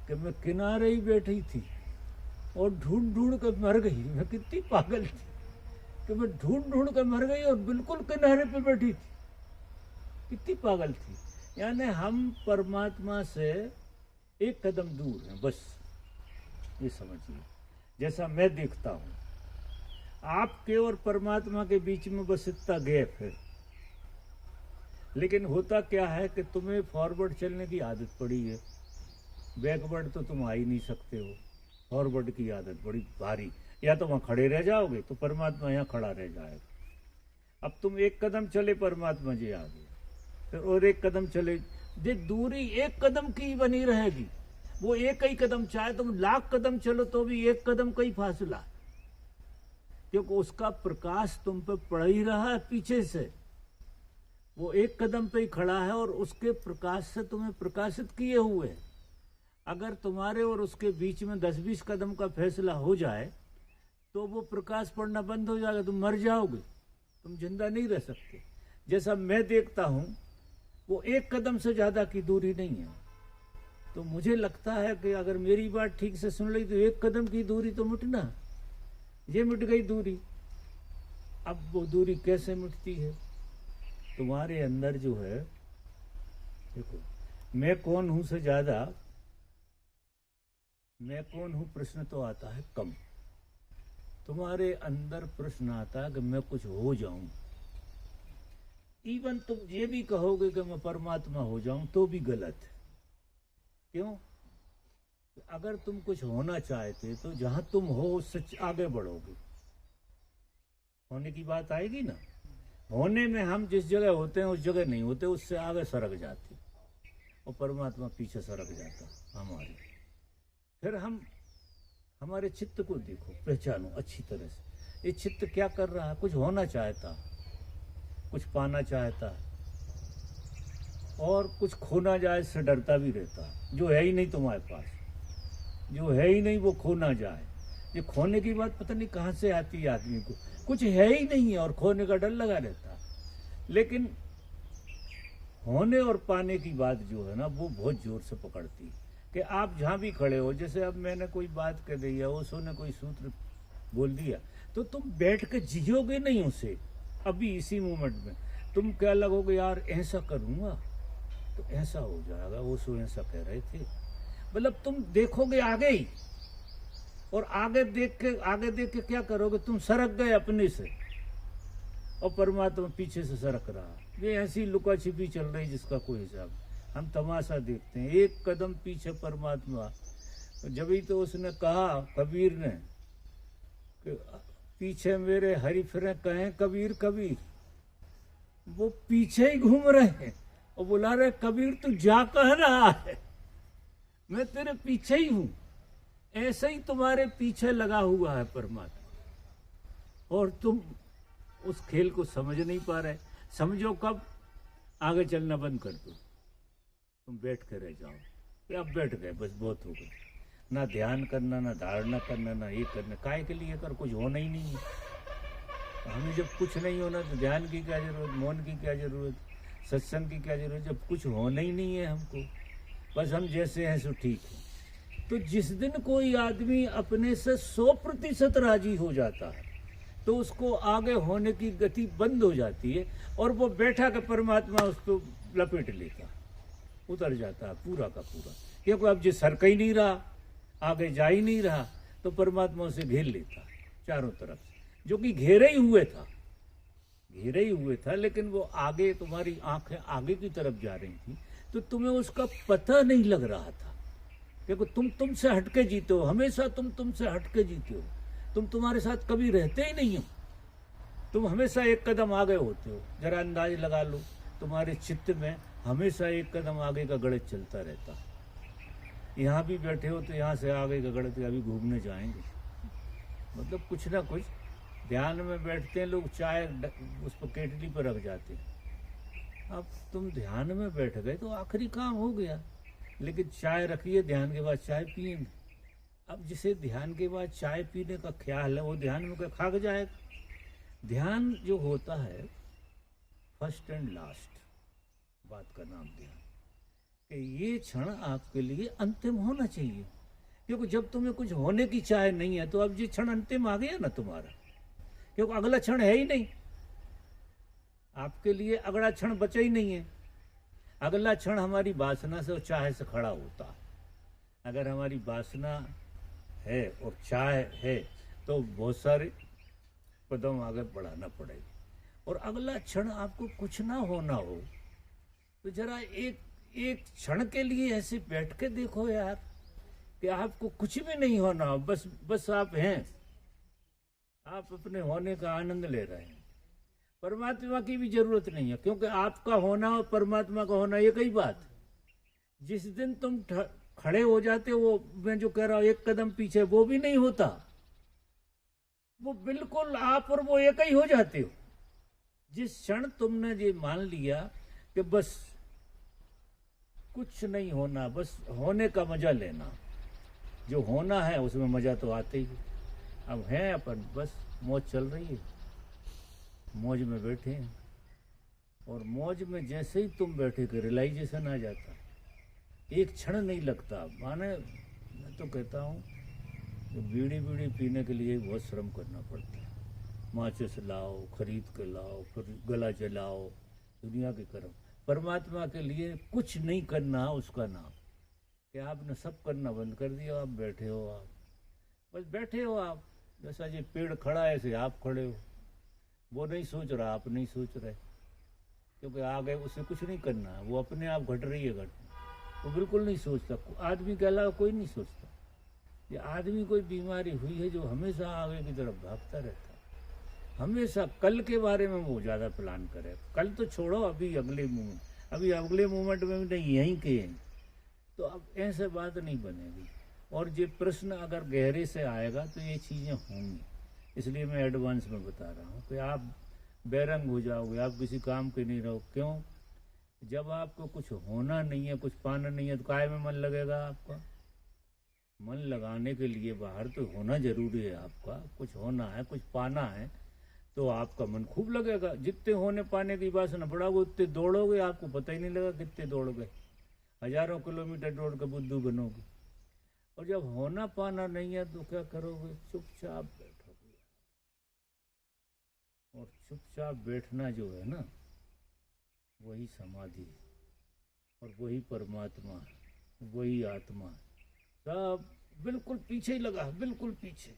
कि मैं किनारे ही बैठी थी और ढूंढ ढूंढ कर मर गई। मैं कितनी पागल थी कि मैं ढूंढ ढूंढ कर मर गई और बिल्कुल किनारे पे बैठी थी, कितनी पागल थी। यानी हम परमात्मा से एक कदम दूर हैं, बस ये समझिए। जैसा मैं देखता हूँ आपके और परमात्मा के बीच में बस इतना गैप है, लेकिन होता क्या है कि तुम्हें फॉरवर्ड चलने की आदत पड़ी है, बैकवर्ड तो तुम आ ही नहीं सकते हो। फॉरवर्ड की आदत बड़ी भारी, या तो वहाँ खड़े रह जाओगे तो परमात्मा यहाँ खड़ा रह जाएगा। अब तुम एक कदम चले परमात्मा जी आ गए, फिर और एक कदम चले, देख दूरी एक कदम की बनी रहेगी। वो एक ही कदम, चाहे तुम लाख कदम चलो तो भी एक कदम का ही फासला, क्योंकि उसका प्रकाश तुम पे पड़ ही रहा है पीछे से। वो एक कदम पे ही खड़ा है और उसके प्रकाश से तुम्हें प्रकाशित किए हुए है। अगर तुम्हारे और उसके बीच में 10-20 कदम का फैसला हो जाए तो वो प्रकाश पड़ना बंद हो जाएगा, तुम मर जाओगे, तुम जिंदा नहीं रह सकते। जैसा मैं देखता हूँ वो एक कदम से ज्यादा की दूरी नहीं है। तो मुझे लगता है कि अगर मेरी बात ठीक से सुन ली तो एक कदम की दूरी तो मिटना, ये मिट गई दूरी। अब वो दूरी कैसे मिटती है? तुम्हारे अंदर जो है, देखो, मैं कौन हूं से ज्यादा मैं कौन हूं प्रश्न तो आता है कम। तुम्हारे अंदर प्रश्न आता है कि मैं कुछ हो जाऊं। इवन तुम ये भी कहोगे कि मैं परमात्मा हो जाऊं तो भी गलत है। क्यों? अगर तुम कुछ होना चाहते तो जहां तुम हो उससे आगे बढ़ोगे, होने की बात आएगी ना। होने में हम जिस जगह होते हैं उस जगह नहीं होते, उससे आगे सरक जाती और परमात्मा पीछे सरक जाता हमारे। फिर हम हमारे चित्त को देखो, पहचानो अच्छी तरह से। ये चित्त क्या कर रहा है? कुछ होना चाहता, कुछ पाना चाहता और कुछ खोना जाए से डरता भी रहता। जो है ही नहीं तुम्हारे पास, जो है ही नहीं वो खोना जाए। ये खोने की बात पता नहीं कहाँ से आती है आदमी को। कुछ है ही नहीं है और खोने का डर लगा रहता। लेकिन होने और पाने की बात जो है ना, वो बहुत जोर से पकड़ती है कि आप जहाँ भी खड़े हो। जैसे अब मैंने कोई बात कह दी है, ओशो ने कोई सूत्र बोल दिया, तो तुम बैठ के जियोगे नहीं उसे। अभी इसी मोमेंट में तुम क्या लगोगे, यार ऐसा करूँगा तो ऐसा हो जाएगा, ओशो ऐसा कह रहे थे। मतलब तुम देखोगे आगे ही, और आगे देख के क्या करोगे, तुम सरक गए अपने से और परमात्मा पीछे से सरक रहा। ये ऐसी लुका छिपी चल रही जिसका कोई हिसाब। हम तमाशा देखते हैं, एक कदम पीछे परमात्मा। जब ही तो उसने कहा कबीर ने कि पीछे मेरे हरि फिरे कहें कबीर कबीर, वो पीछे ही घूम रहे हैं और बुला रहे कबीर तू जा कह रहा है, मैं तेरे पीछे ही हूं। ऐसे ही तुम्हारे पीछे लगा हुआ है परमात्मा और तुम उस खेल को समझ नहीं पा रहे। समझो कब? आगे चलना बंद कर दो, तुम बैठ के रह जाओ कि अब बैठ गए, बस बहुत हो गए। ना ध्यान करना, ना धारणा करना, ना ये करना। काय के लिए कर? कुछ होना ही नहीं है। हमें जब कुछ नहीं होना तो ध्यान की क्या जरूरत, मौन की क्या जरूरत, सत्संग की क्या जरूरत, जब कुछ होना ही नहीं है हमको। बस हम जैसे हैं सो ठीक है। तो जिस दिन कोई आदमी अपने से 100% राजी हो जाता है तो उसको आगे होने की गति बंद हो जाती है और वो बैठा के परमात्मा उसको लपेट लेता, उतर जाता है पूरा का पूरा। क्योंकि अब जो सरक ही नहीं रहा, आगे जा ही नहीं रहा, तो परमात्मा उसे घेर लेता चारों तरफ से, जो कि घेरे ही हुए था। लेकिन वो आगे, तुम्हारी आंखें आगे की तरफ जा रही थी तो तुम्हें उसका पता नहीं लग रहा था। क्योंकि तुमसे हटके जीते हो, हमेशा तुमसे हटके जीते हो। तुम तुम्हारे साथ कभी रहते ही नहीं हो, तुम हमेशा एक कदम आगे होते हो। जरा अंदाज लगा लो, तुम्हारे चित्त में हमेशा एक कदम आगे का गणित चलता रहता। यहाँ भी बैठे हो तो यहाँ से आगे का गणित, अभी घूमने जाएंगे, मतलब कुछ ना कुछ। ध्यान में बैठते हैं लोग, चाय उस पर केटली पर रख जाते हैं। अब तुम ध्यान में बैठ गए तो आखिरी काम हो गया, लेकिन चाय रखिए, ध्यान के बाद चाय पिएंगे। अब जिसे ध्यान के बाद चाय पीने का ख्याल है वो ध्यान में क्या खा जाएगा। ध्यान जो होता है फर्स्ट एंड लास्ट बात का नाम ध्यान, कि ये क्षण आपके लिए अंतिम होना चाहिए। क्योंकि जब तुम्हें कुछ होने की चाह नहीं है तो अब ये क्षण अंतिम आ गया ना तुम्हारा, क्योंकि अगला क्षण है ही नहीं आपके लिए, अगला क्षण बचा ही नहीं है। अगला क्षण हमारी वासना से और चाह से खड़ा होता है। अगर हमारी वासना है और चाह है तो बहुत सारे कदम आगे बढ़ाना पड़ेगा। और अगला क्षण आपको कुछ ना होना हो तो जरा एक क्षण के लिए ऐसे बैठ के देखो यार, कि आपको कुछ भी नहीं होना हो, बस आप हैं, आप अपने होने का आनंद ले रहे हैं। परमात्मा की भी जरूरत नहीं है, क्योंकि आपका होना और परमात्मा का होना एक ही बात। जिस दिन तुम खड़े हो जाते हो, वो मैं जो कह रहा हूं एक कदम पीछे, वो भी नहीं होता, वो बिल्कुल आप और वो एक ही हो जाते हो। जिस क्षण तुमने ये मान लिया कि बस कुछ नहीं होना, बस होने का मजा लेना, जो होना है उसमें मजा तो आते ही। अब है अपन, बस मौज चल रही है, मौज में बैठे हैं, और मौज में जैसे ही तुम बैठे के रियलाइजेशन आ जाता, एक क्षण नहीं लगता। माने मैं तो कहता हूँ कि बीड़ी पीने के लिए बहुत श्रम करना पड़ता है। माचिस लाओ, खरीद के लाओ, फिर गला जलाओ, दुनिया के करो। परमात्मा के लिए कुछ नहीं करना उसका नाम, कि आपने सब करना बंद कर दिया, आप बैठे हो, आप बस बैठे हो। आप जैसा ये पेड़ खड़ा है ऐसे आप खड़े हो, वो नहीं सोच रहा, आप नहीं सोच रहे, क्योंकि आगे उसे कुछ नहीं करना है, वो अपने आप घट रही है घटना, वो बिल्कुल नहीं सोचता। आदमी के अलावा कोई नहीं सोचता। ये आदमी कोई बीमारी हुई है जो हमेशा आगे की तरफ भागता रहता है, हमेशा कल के बारे में वो ज़्यादा प्लान करे। कल तो छोड़ो, अभी अगले मूवमेंट में भी नहीं, यहीं के हैं। तो अब ऐसे बात नहीं बनेगी। और ये प्रश्न अगर गहरे से आएगा तो ये चीज़ें होंगी। इसलिए मैं एडवांस में बता रहा हूँ कि आप बेरंग हो जाओगे, आप किसी काम के नहीं रहो। क्यों? जब आपको कुछ होना नहीं है, कुछ पाना नहीं है, तो काय में मन लगेगा आपका? मन लगाने के लिए बाहर तो होना जरूरी है। आपका कुछ होना है, कुछ पाना है, तो आपका मन खूब लगेगा। जितने होने पाने की वासना बढ़ाओगे उतने दौड़ोगे, आपको पता ही नहीं लगा कितने दौड़ गए। हजारों किलोमीटर दौड़ के बुद्धू बनोगे। और जब होना पाना नहीं है तो क्या करोगे? चुपचाप बैठोगे। और चुपचाप बैठना जो है ना, वही समाधि है, और वही परमात्मा है, वही आत्मा है। सब बिल्कुल पीछे ही लगा, बिल्कुल पीछे।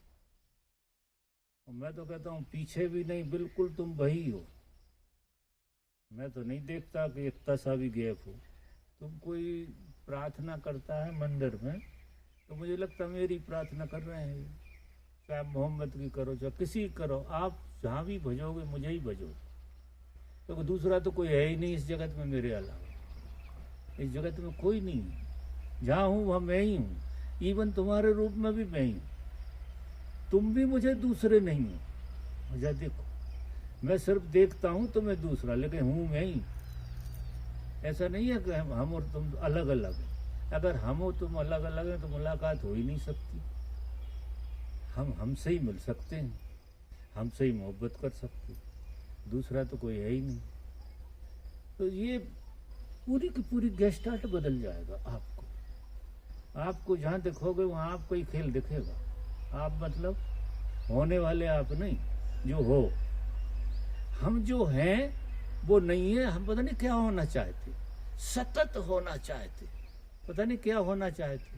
और मैं तो कहता हूँ पीछे भी नहीं, बिल्कुल तुम वही हो। मैं तो नहीं देखता कि एक सा भी गैप हो। तुम कोई प्रार्थना करता है मंदिर में, तो मुझे लगता मेरी प्रार्थना कर रहे हैं। चाहे मोहम्मद की करो, चाहे किसी की करो, आप जहाँ भी भजोगे मुझे ही भजो। तो दूसरा तो कोई है ही नहीं इस जगत में मेरे अलावा। इस जगत में कोई नहीं है। जहाँ हूँ वहाँ मैं ही हूँ। इवन तुम्हारे रूप में भी मैं ही हूँ। तुम भी मुझे दूसरे नहीं हो। मुझे देखो, मैं सिर्फ देखता हूँ तो मैं दूसरा, लेकिन हूँ मैं ही। ऐसा नहीं है कि हम और तुम अलग अलग हैं। अगर हम हो तुम अलग अलग हैं तो मुलाकात हो ही नहीं सकती। हम हमसे ही मिल सकते हैं, हमसे ही मोहब्बत कर सकते हैं। दूसरा तो कोई है ही नहीं। तो ये पूरी की पूरी गेस्टाल्ट बदल जाएगा। आपको जहाँ देखोगे वहाँ आपको ही खेल दिखेगा। आप मतलब होने वाले आप नहीं, जो हो। हम जो हैं वो नहीं है। हम पता नहीं क्या होना चाहते, सतत होना चाहते, पता नहीं क्या होना चाहते।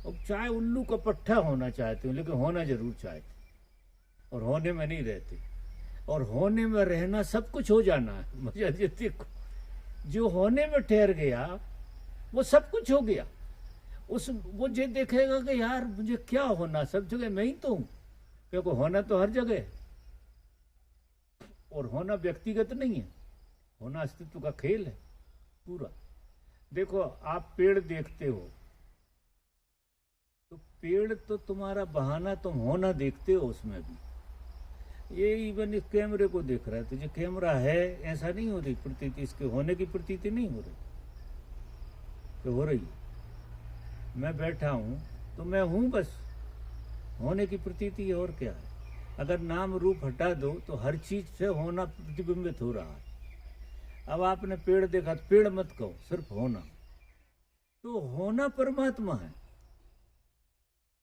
और चाहे उल्लू का पट्टा होना चाहते हो, लेकिन होना जरूर चाहते। और होने में नहीं रहते। और होने में रहना सब कुछ हो जाना है। मुझे देखो, जो होने में ठहर गया वो सब कुछ हो गया। वो ये देखेगा कि यार मुझे क्या होना, सब जगह मैं ही तो हूं। क्योंकि होना तो हर जगह है। और होना व्यक्तिगत नहीं है, होना अस्तित्व का खेल है पूरा। देखो, आप पेड़ देखते हो तो पेड़ तो तुम्हारा बहाना, तुम होना देखते हो उसमें भी। ये इवन इस कैमरे को देख रहा है तो जो कैमरा है, ऐसा नहीं हो रही प्रतीति, इसके होने की प्रतीति नहीं हो रही। तो हो रही है। मैं बैठा हूं तो मैं हूं, बस होने की प्रतीति है। और क्या है? अगर नाम रूप हटा दो तो हर चीज से होना प्रतिबिंबित हो रहा है। अब आपने पेड़ देखा तो पेड़ मत कहो, सिर्फ होना। तो होना परमात्मा है।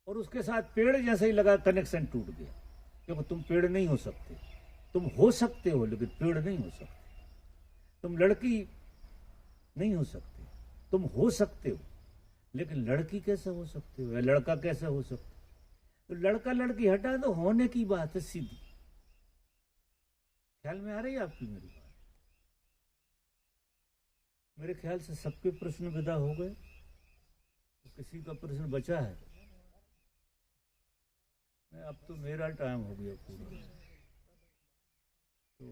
और उसके साथ पेड़ जैसे ही लगा, कनेक्शन टूट गया। क्योंकि तुम पेड़ नहीं हो सकते। तुम हो सकते हो लेकिन पेड़ नहीं हो सकते। तुम लड़की नहीं हो सकते। तुम हो सकते हो लेकिन लड़की कैसे हो सकते हो, या लड़का कैसे हो सकते? तो लड़का लड़की हटा दो, होने की बात है सीधी। ख्याल में आ रही है आपकी मेरी बात? मेरे ख्याल से सबके प्रश्न विदा हो गए। तो किसी का प्रश्न बचा है? अब तो मेरा टाइम हो गया पूरा। तो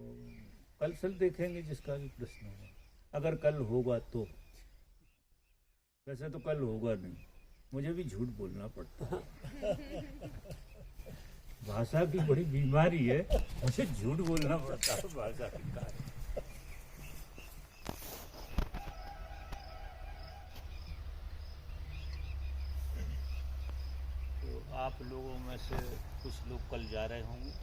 कल फिर देखेंगे जिसका भी प्रश्न होगा, अगर कल होगा तो। वैसे तो कल होगा नहीं, मुझे भी झूठ बोलना पड़ता है। भाषा की बड़ी बीमारी है, मुझे झूठ बोलना पड़ता है भाषा की कारण। तो आप लोगों में से कुछ लोग कल जा रहे होंगे।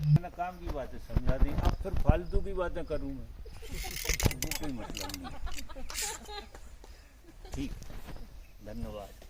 मैंने काम की बातें समझा दी, अब फिर फालतू की बातें करूँगा, वो कोई मतलब नहीं। ठीक, धन्यवाद।